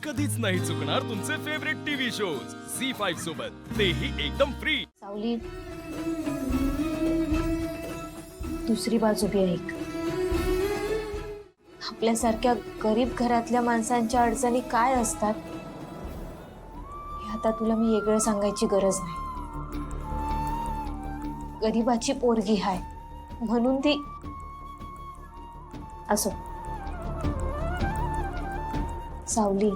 कधीच नाही चुकणार तुमचे फेवरेट टीव्ही शोज झी5 सोबत, तेही एकदम फ्री। सावली, दुसरी बाजू बी ऐक। आपल्यासारख्या गरीब घरातल्या माणसांच्या अडचणी काय असतात हे आता तुला मी वेगळं सांगायची गरज नाही। गरीबाची पोरगी हाय म्हणून ती असो। सावली,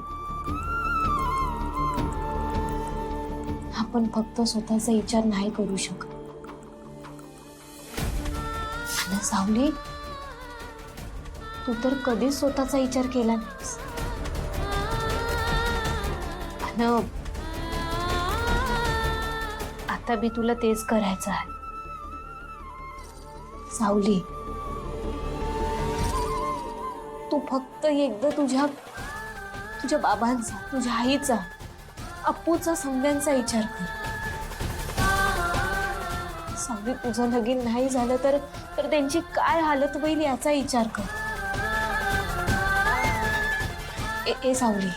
आपण फक्त स्वतःचा विचार नाही करू शकत। आणि सावली, तू तर कधीच स्वतःचा विचार केला नाहीस। आणि आता बी तुला तेच करायचं आहे। सावली, तू फक्त एकदा तुझ्या बाबांचा, तुझ्या आईचा, अप्पूचा, संध्यांचा विचार कर। सावली, तुझं लगीन नाही झालं तर त्यांची काय हालत होईल याचा विचार कर। ए सावली,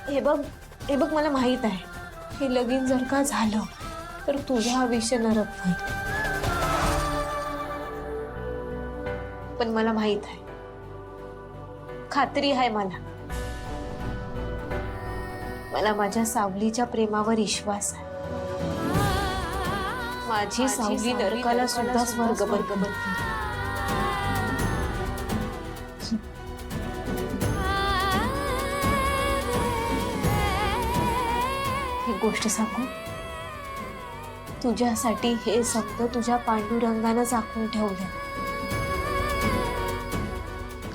हे बघ मला माहित आहे हे लगीन जर का झालं तर तुझं आयुष्य नरक होईल, पण मला माहित आहे, खात्री आहे मला माझ्या सावलीच्या प्रेमावर विश्वास आहे। माझी सावली नरकाला सुद्धा स्वर्ग बनवेल। एक गोष्ट सांगू, तुझ्यासाठी हे शब्द तुझ्या पांडुरंगानं आखून ठेवले।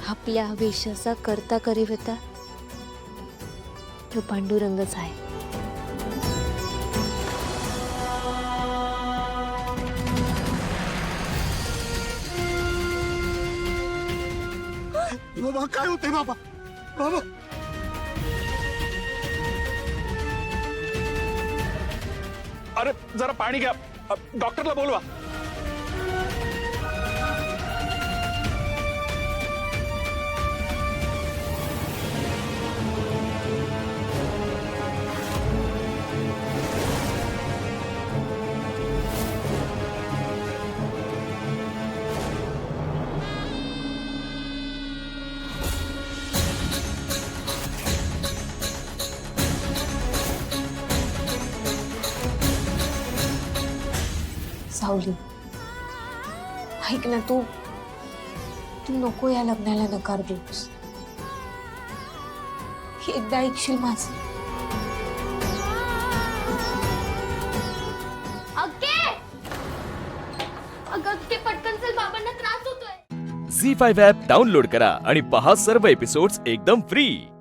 आपल्या आयुष्याचा करता करीवता तो पांडुरंगच आहे। बाबा काय होते बाबा? बाबा अरे जरा पाणी घ्या, डॉक्टरला बोलवा। सावली, ऐक ना, तू नको या लग्नाला नकार देऊस। एकदा ऐकशील माझं? अगं पटकन चल, बाबांना त्रास होतोय। झी5 ॲप डाउनलोड करा आणि पहा सर्व एपिसोड्स एकदम फ्री।